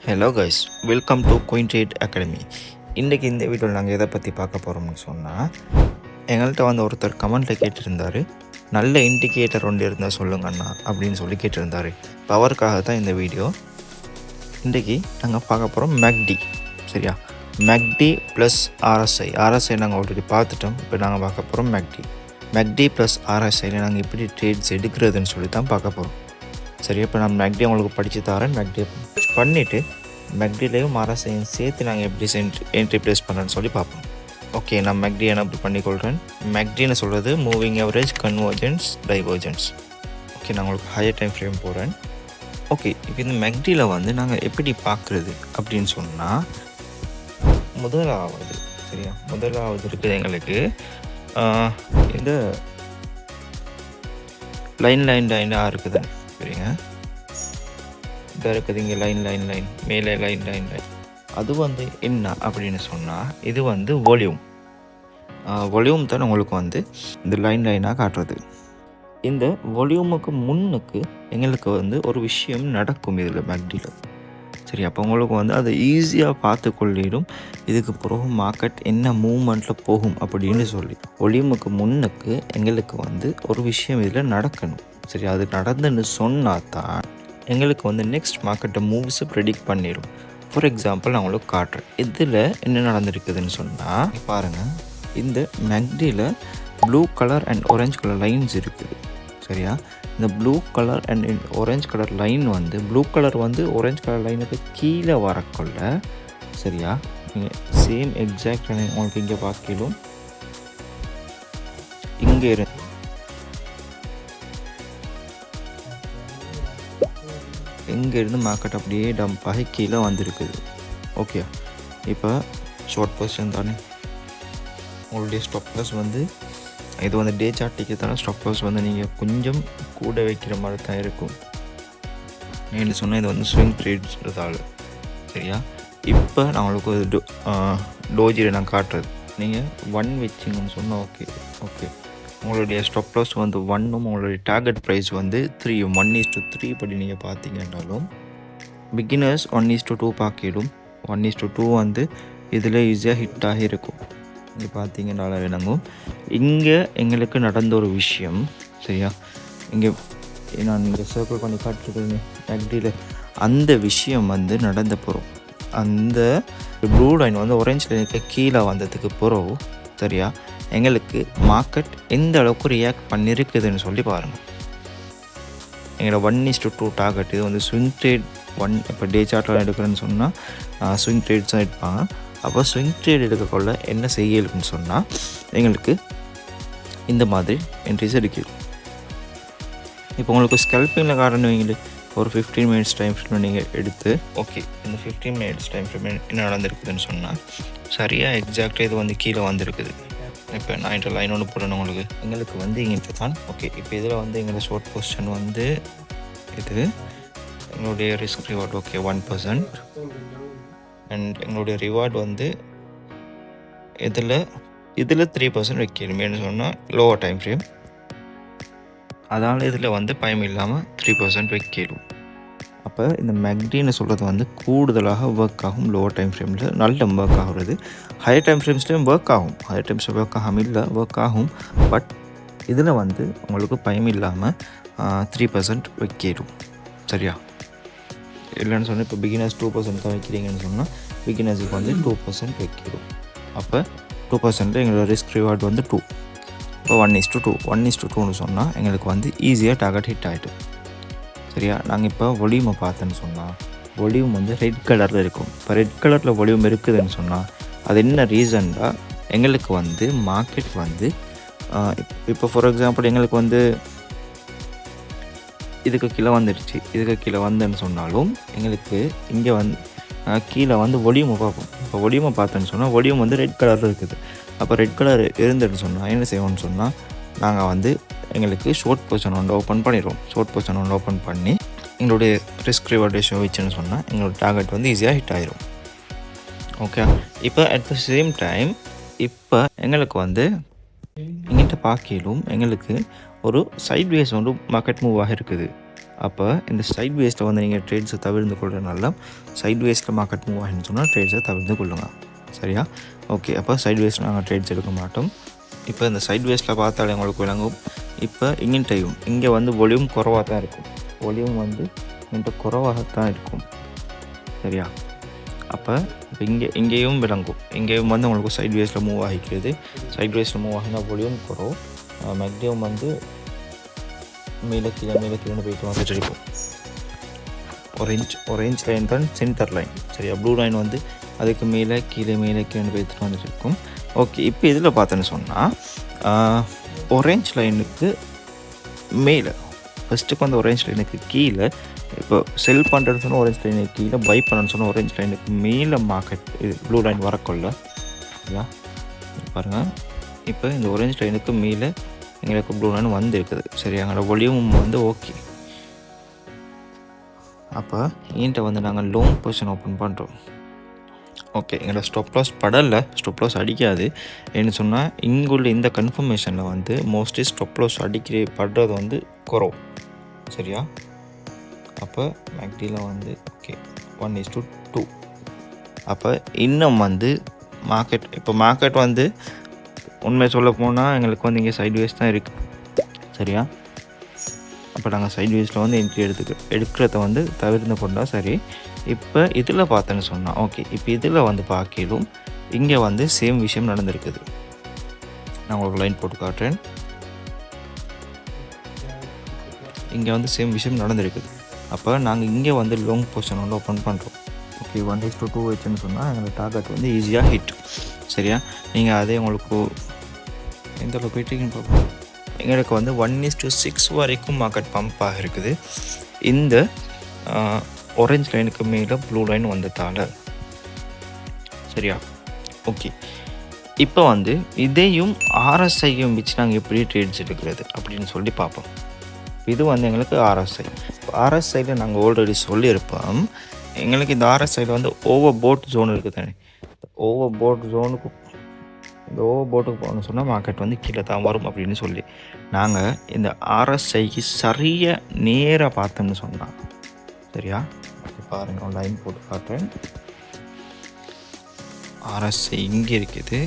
Hello guys, welcome to queen trade academy. இன்றைக்கி இந்த வீடியோவில் நாங்கள் எதை பற்றி பார்க்க போகிறோம்னு சொன்னால், எங்கள்கிட்ட வந்து ஒருத்தர் கமெண்ட்டில் கேட்டிருந்தார், நல்ல இண்டிகேட்டர் ஒன்று இருந்தால் சொல்லுங்கண்ணா அப்படின்னு சொல்லி கேட்டிருந்தார். பவருக்காக தான் இந்த வீடியோ. இன்றைக்கி நாங்கள் பார்க்க போகிறோம் மேக்டி. சரியா, மேக்டி ப்ளஸ் ஆர்எஸ்ஐ நாங்கள் ஆல்ரெடி பார்த்துட்டோம். இப்போ நாங்கள் பார்க்க போகிறோம் மேக்டி ப்ளஸ் ஆர்எஸ்ஐயில் நாங்கள் எப்படி ட்ரேட்ஸ் எடுக்கிறதுன்னு சொல்லி தான் பார்க்க போகிறோம். சரி, இப்போ நான் மேக்டி உங்களுக்கு படித்து தரேன். மேக்டியை பண்ணிவிட்டு மேக்டிலையும் ஆர்எஸ்ஐயும் சேர்த்து நாங்கள் எப்படி என்ட்ரி ப்ளேஸ் பண்ணுறேன்னு சொல்லி பார்ப்போம். ஓகே, நான் மேக்டி என்ன பண்ணிக்கொள்கிறேன். மேக்டின்னு சொல்கிறது moving average, convergence, divergence. Okay, நான் உங்களுக்கு ஹையர் டைம் ஃப்ரேம் போகிறேன். ஓகே, இப்போ இந்த மேக்டியில் வந்து நாங்கள் எப்படி பார்க்குறது அப்படின்னு சொன்னால், முதலாவது இருக்குது எங்களுக்கு இந்த லைனாக இருக்குது. சரிங்க, இதாக இருக்குது இங்கே லைன் மேலே லைன். அது வந்து என்ன அப்படின்னு சொன்னால், இது வந்து வால்யூம் தான் உங்களுக்கு வந்து இந்த லைனாக காட்டுறது. இந்த வால்யூமுக்கு முன்னுக்கு எங்களுக்கு வந்து ஒரு விஷயம் நடக்கும் இதில் மேக்டியில். சரி, அப்போ உங்களுக்கு வந்து அதை ஈஸியாக பார்த்து கொள்ளிடும். இதுக்கு பிறகு மார்க்கெட் என்ன மூவ்மெண்ட்டில் போகும் அப்படின்னு சொல்லி வால்யூமுக்கு முன்னுக்கு எங்களுக்கு வந்து ஒரு விஷயம் இதில் நடக்கணும். சரி, அது நடந்துன்னு சொன்னால் தான் எங்களுக்கு வந்து நெக்ஸ்ட் மார்க்கெட்டை மூவ்ஸை ப்ரெடிக்ட் பண்ணிடும். ஃபார் எக்ஸாம்பிள் நான் உங்களுக்கு காட்டுறேன். இதில் என்ன நடந்திருக்குதுன்னு சொன்னால், பாருங்கள், இந்த மேக்டியில் blue colour and orange colour lines இருக்குது. சரியா, இந்த blue colour and orange colour line வந்து ப்ளூ கலர் வந்து ஆரஞ்சு கலர் லைனுக்கு கீழே வரக்குள்ள, சரியா, நீங்கள் சேம் எக்ஸாக்ட் உங்களுக்கு இங்கே பார்க்கலாம். இங்கேருந்து மார்க்கெட் அப்படியே டம்ப் ஆகி கீழே வந்திருக்குது. ஓகே, இப்போ ஷார்ட் பொசிஷன் தானே உங்களுடைய ஸ்டாப் லாஸ் வந்து, இது வந்து டே சார்ட்டிக்கு தானே. ஸ்டாப் லாஸ் வந்து நீங்கள் கொஞ்சம் கூட வைக்கிற மாதிரி தான் இருக்கும். என்ன சொன்னால், இது வந்து ஸ்விங் ட்ரேட்ஸ்ன்றதால. சரியா, இப்போ நான் உங்களுக்கு டோஜியில் நான் காட்டுறது. நீங்கள் 1 வச்சிங்கன்னு சொன்னால் ஓகே உங்களுடைய ஸ்டாப் லாஸ் வந்து 1ம் உங்களுடைய டார்கெட் ப்ரைஸ் வந்து 3ம் 1:3 படி நீங்கள் பார்த்தீங்கன்னாலும், பிகினர்ஸ் 1:2 பார்க்கிடும். 1:2 வந்து இதில் ஈஸியாக ஹிட் ஆகி இருக்கும். இங்கே பார்த்தீங்கன்னால விளங்கும். இங்கே எங்களுக்கு நடந்த ஒரு விஷயம். சரியா, இங்கே நான் இங்கே சர்க்கிள் பண்ணி காட்டுருக்கேன் மேக்டியில். அந்த விஷயம் வந்து நடந்த போகிறோம். அந்த ப்ளூ லைன் வந்து ஆரஞ்சு லைனுக்கு கீழே வந்ததுக்கு பிறகு, சரியா, எங்களுக்கு மார்க்கெட் எந்த அளவுக்கு ரியாக்ட் பண்ணியிருக்குதுன்னு சொல்லி பாருங்கள். எங்களோட 1:2 டார்கெட், இது வந்து ஸ்விங் ட்ரேட் 1. இப்போ டே சார்ட்டில் எடுக்கிறேன்னு சொன்னால் ஸ்விங் ட்ரேட்ஸ் தான் எடுப்பாங்க. அப்போ ஸ்விங் ட்ரேட் எடுக்கக்குள்ள என்ன செய்யலுன்னு சொன்னால், எங்களுக்கு இந்த மாதிரி என்ட்ரிஸ் எடுக்கணும். இப்போ உங்களுக்கு ஸ்கல்பிங்கில் காரணவங்களே ஒரு 15 மினிட்ஸ் டைம் ஃப்ரேம் நீங்கள் எடுத்து, ஓகே, இந்த 15 மினிட்ஸ் டைம் ஃப்ரேம் என்ன நடந்திருக்குதுன்னு சொன்னால், சரியாக எக்ஸாக்டாக இது வந்து கீழே வந்திருக்குது. இப்போ நான் இந்த லைன் ஒன்று போடணும் உங்களுக்கு. எங்களுக்கு வந்து இங்கே தான். ஓகே, இப்போ இதில் வந்து எங்களோட ஷார்ட் பொசிஷன் வந்து இது எங்களுடைய ரிஸ்க் ரிவார்டு. ஓகே, 1%. அண்ட் எங்களுடைய ரிவார்டு வந்து இதில் 3% வைக்கணும். என்ன சொன்னால் லோவர் டைம் ஃப்ரேம், அதனால் இதில் வந்து பயம் இல்லாமல் 3% வைக்கணும். அப்போ இந்த மேக்டின்னு சொல்கிறது வந்து கூடுதலாக ஒர்க் ஆகும். லோவர் டைம் ஃப்ரேமில் நல்ல ஒர்க் ஆகுறது. ஹையர் டைம் ஃப்ரேம்ஸ்லேயும் ஒர்க் ஆகும். ஹையர் டைம்ஸில் ஒர்க் ஆகாமல் இல்லை, ஒர்க் ஆகும். பட் இதில் வந்து உங்களுக்கு பயம் இல்லாமல் 3% வைக்கணும். சரியா, இல்லைன்னு சொன்னால், இப்போ பிகினர்ஸ் 2% தான் வைக்கிறீங்கன்னு சொன்னால், பிகினர்ஸுக்கு வந்து 2% வைக்கணும். அப்போ 2% எங்களோட ரிஸ்க் ரிவார்டு வந்து 2. இப்போ 1:2 சொன்னால் எங்களுக்கு வந்து ஈஸியாக டார்கெட் ஹிட் ஆகிட்டு. சரியா, நாங்கள் இப்போ வால்யூமை பார்த்தேன்னு சொன்னால், வால்யூம் வந்து ரெட் கலரில் இருக்கும். இப்போ ரெட் கலரில் வால்யூம் இருக்குதுன்னு சொன்னால், அது என்ன ரீசன்னா, எங்களுக்கு வந்து மார்க்கெட் வந்து இப்போ ஃபார் எக்ஸாம்பிள் எங்களுக்கு வந்து இதுக்கு கீழே வந்துடுச்சு. இதுக்கு கீழே வந்தேன்னு சொன்னாலும் எங்களுக்கு இங்கே வந்து கீழே வந்து வால்யூமை பார்ப்போம். இப்போ வால்யூமை பார்த்தேன்னு சொன்னால், வால்யூம் வந்து ரெட் கலரில் இருக்குது. அப்போ ரெட் கலர் இருந்துன்னு சொன்னால் என்ன செய்வோம்னு சொன்னால், நாங்கள் வந்து எங்களுக்கு ஷார்ட் பொசிஷன் ஒன்று ஓப்பன் பண்ணிடுவோம். ஷார்ட் பொசிஷன் ஒன்று ஓப்பன் பண்ணி எங்களுடைய ரிஸ்க் ரிவார்ட் ரேஷியோ வச்சுன்னு சொன்னால் எங்களோட டார்கெட் வந்து ஈஸியாக ஹிட் ஆயிரும். ஓகே, இப்போ அட் த சேம் டைம் இப்போ எங்களுக்கு வந்து இங்கிட்ட பார்க்கலும் எங்களுக்கு ஒரு சைட்வேஸ் வந்து மார்க்கெட் மூவ் ஆகிருக்குது. அப்போ இந்த சைட் வேஸில் வந்து நீங்கள் ட்ரேட்ஸை தவிர்த்து கொள்றதுனால சைட் வேஸில் மார்க்கெட் மூவ் ஆகின்னு சொன்னால் ட்ரேட்ஸை தவிர்த்து கொள்ளுங்க. சரியா? ஓகே. அப்போ சைட் வேஸில் நாங்கள் ட்ரேட்ஸ் எடுக்க மாட்டோம். இப்போ இந்த சைட் வேஸில் பார்த்தாலே உங்களுக்கு விளங்கும். இப்போ இங்கிட்டையும் இங்கே வந்து வால்யூம் குறவாக தான் இருக்கும். வால்யூம் வந்து இங்கிட்ட குறவாகத்தான் இருக்கும். சரியா? அப்போ இப்போ இங்கேயும் விளங்கும். இங்கேயும் வந்து உங்களுக்கு சைட் வேஸில் மூவ் ஆகிக்கிறது. சைட் வேஸில் மூவ் ஆகினா வால்யூம் குறவு. மேக்ஸிமம் வந்து மேலே கீழே போயிட்டு வந்துட்டு இருக்கும். ஒரேஞ்ச் லைன் தான் சென்டர் லைன். சரியா? ப்ளூ லைன் வந்து அதுக்கு மேலே கீழே போயிட்டு வந்துட்டு இருக்கும். ஓகே. இப்போ இதில் பார்த்தேன்னு சொன்னால் ஒரேஞ்ச் லைனுக்கு மேலே ஃபஸ்ட்டுக்கு வந்து ஒரேஞ்ச் லைனுக்கு கீழே இப்போ செல் பண்ணுறதுன்னு சொன்னால் ஒரேஞ்ச் லைனுக்கு கீழே பை பண்ணணும்னு சொன்னால் ஒரேஞ்ச் லைனுக்கு மேலே மார்க்கெட் இது ப்ளூ லைன் வரக்கொள்ள. சரியா? பாருங்கள். இப்போ இந்த ஒரேஞ்ச் லைனுக்கு மேலே எங்களுக்கு ப்ளூ லைன் வந்து இருக்குது. சரி, எங்களோட வால்யூம் வந்து ஓகே. அப்போ என்கிட்ட வந்து நாங்கள் லாங் பொசிஷன் ஓப்பன் பண்ணுறோம். ஓகே. எங்களோட ஸ்டாப் லாஸ் படலை, ஸ்டாப் லாஸ் அடிக்காது. ஏன்னு சொன்னால் இங்குள்ள இந்த கன்ஃபர்மேஷனில் வந்து மோஸ்ட்லி ஸ்டாப் லாஸ் படுறது வந்து குறவு. சரியா? அப்போ மேக்டியில் வந்து ஓகே 1:2. அப்போ இன்னும் வந்து மார்க்கெட் வந்து உண்மை சொல்ல போனால் எங்களுக்கு வந்து இங்கே சைட் வேஸ் தான் இருக்குது. சரியா? அப்போ நாங்கள் சைட் வேஸில் வந்து என்ட்ரி எடுக்கிறத வந்து தவிர்த்து கொண்டால் சரி. இப்போ இதில் பார்த்தேன்னு சொன்னால் ஓகே. இப்போ இதில் வந்து பார்க்கலும் இங்கே வந்து சேம் விஷயம் நடந்திருக்குது. நான் உங்களுக்கு லைன் போட்டு காட்டுறேன். இங்கே வந்து சேம் விஷயம் நடந்திருக்குது. அப்போ நாங்கள் இங்கே வந்து லாங் பொசிஷன் வந்து ஓப்பன் பண்ணுறோம். ஓகே. 1:2 வச்சுன்னு சொன்னால் எங்களோட டார்கெட் வந்து ஈஸியாக ஹிட். சரியா? நீங்கள் அதே உங்களுக்கு எந்த அளவு போயிட்டுருக்குன்னு பார்ப்போம். எங்களுக்கு வந்து 1:6 வரைக்கும் மார்க்கெட் பம்ப் ஆகிருக்குது. இந்த ஆரஞ்ச் லைனுக்கு மேலே ப்ளூ லைன் வந்ததால். சரியா? ஓகே. இப்போ வந்து இதையும் ஆர்எஸ்ஐயும் வச்சு நாங்கள் எப்படி ட்ரேட்ஸ் எடுக்கிறது அப்படின்னு சொல்லி பார்ப்போம். இது வந்து எங்களுக்கு ஆர்எஸ்ஐ. ஆர்எஸ்ஐயில் நாங்கள் ஆல்ரெடி சொல்லியிருப்போம். எங்களுக்கு இந்த ஆர்எஸ்ஐயில் வந்து ஓவர் போட் ஜோன் இருக்குது தானே. ஓவர் போட்டுக்கு போகணும்னு சொன்னால் மார்க்கெட் வந்து கீழே தான் வரும் அப்படின்னு சொல்லி நாங்கள் இந்த ஆர்எஸ்ஐக்கு சரியாக நேராக பார்த்தோம்னு சொன்னால். சரியா? பாருங்கள், லைன் போட்டு காட்டுறேன். ஆர்எஸ்ஐ இங்கே இருக்குது.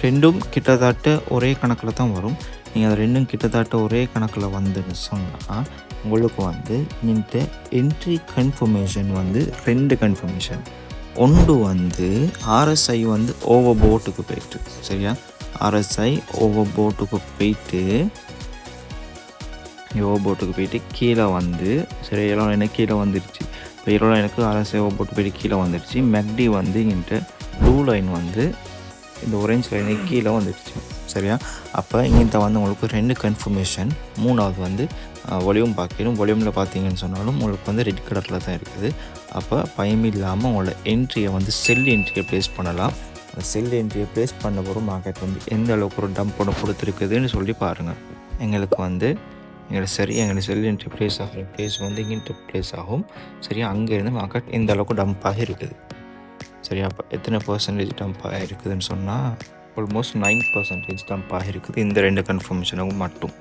ரெண்டும் கிட்டத்தட்ட ஒரே கணக்கில் தான் வரும். நீங்கள் அது ரெண்டும் கிட்டத்தட்ட ஒரே கணக்கில் வந்துன்னு சொன்னால் உங்களுக்கு வந்து இந்த என்ட்ரி கன்ஃபர்மேஷன் வந்து 2 கன்ஃபர்மேஷன். ஒன்று வந்து ஆர்எஸ்ஐ வந்து ஓவர் போட்டுக்கு போயிட்டு. சரியா? ஆர்எஸ்ஐ ஓவர் போட்டுக்கு போயிட்டு கீழே வந்து சரி எல்லாம் எனக்கு கீழே வந்துடுச்சு. இப்போ எல்லாம் எனக்கு ஆர்எஸ்ஐ ஓவர் போட்டு போயிட்டு கீழே வந்துடுச்சு. மெக்டி வந்து இங்கிட்ட ப்ளூ லைன் வந்து இந்த ஒரேஞ்ச் லைனுக்கு கீழே வந்துடுச்சு. சரியா? அப்போ இங்கிட்ட வந்து உங்களுக்கு 2 கன்ஃபர்மேஷன். மூணாவது வந்து வால்யூம் பார்க்கணும். வால்யூமில் பார்த்தீங்கன்னு சொன்னாலும் உங்களுக்கு வந்து ரெட் கலரில் தான் இருக்குது. அப்போ பயம் இல்லாமல் உங்களோட என்ட்ரியை வந்து செல் என்ட்ரியை ப்ளேஸ் பண்ணலாம். செல் என்ட்ரியை ப்ளேஸ் பண்ண போகிற மார்க்கெட் வந்து எந்த அளவுக்கு ஒரு டம்ப் பண்ண கொடுத்துருக்குதுன்னு சொல்லி பாருங்கள். எங்களுக்கு வந்து எங்களுக்கு செல் என்ட்ரி ப்ளேஸ் ஆகிற ப்ளேஸ் வந்து இங்கிட்ட ப்ளேஸ் ஆகும். சரியா? அங்கேருந்து மார்க்கெட் எந்த அளவுக்கு டம்பாக இருக்குது. சரியா? அப்போ எத்தனை % டம்பாக இருக்குதுன்னு சொன்னால் ஆல்மோஸ்ட் 9% டம்பாக இருக்குது இந்த 2 கன்ஃபர்மேஷனுக்கும் மட்டும்.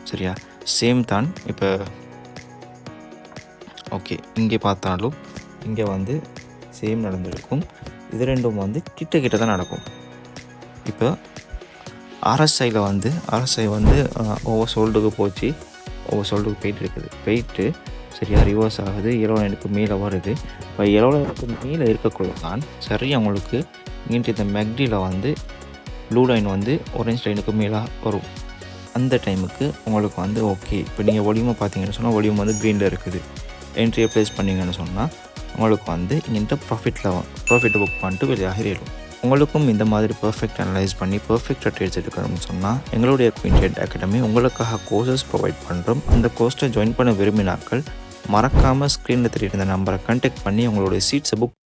சரியா? சேம் தான். இப்போ ஓகே, இங்கே பார்த்தாலும் இங்கே வந்து சேம் நடந்திருக்கும். இது ரெண்டும் வந்து கிட்ட தான் நடக்கும். இப்போ ஆர்எஸ்ஐயில் வந்து ஆர்எஸ்ஐ வந்து ஓவர் சோல்டுக்கு போயிட்டு இருக்குது. போயிட்டு சரியா ரிவர்ஸ் ஆகுது. 7 மேலே வருது. இப்போ 7 மேலே இருக்கக்குள்ள தான் சரி அவங்களுக்கு இங்கிட்ட இந்த மெக்டியில் வந்து ப்ளூ லைன் வந்து ஆரஞ்ச் லைனுக்கு மேலே வரும். அந்த டைமுக்கு உங்களுக்கு வந்து ஓகே. இப்போ நீங்கள் வால்யூமை பார்த்தீங்கன்னு சொன்னால் வால்யூம் வந்து க்ரீனில் இருக்குது. என்ட்ரியை ப்ளேஸ் பண்ணிங்கன்னு சொன்னால் உங்களுக்கு வந்து இங்கிட்ட ப்ராஃபிட்டை புக் பண்ணிட்டு வெளியாகிடும். உங்களுக்கும் இந்த மாதிரி பர்ஃபெக்ட் அனலைஸ் பண்ணி பர்ஃபெக்டாக ட்ரேட்ஸ் எடுக்கணும்னு சொன்னால் எங்களுடைய குயின் ட்ரேட் அகாடமி உங்களுக்காக கோர்சஸ் ப்ரொவைட் பண்ணுறோம். அந்த கோர்ஸை ஜாயின் பண்ண விரும்பினாக்கள் மறக்காமல் ஸ்க்ரீனில் தெரியுற இந்த நம்பரை கான்டாக்ட் பண்ணி உங்களுடைய சீட்ஸை புக்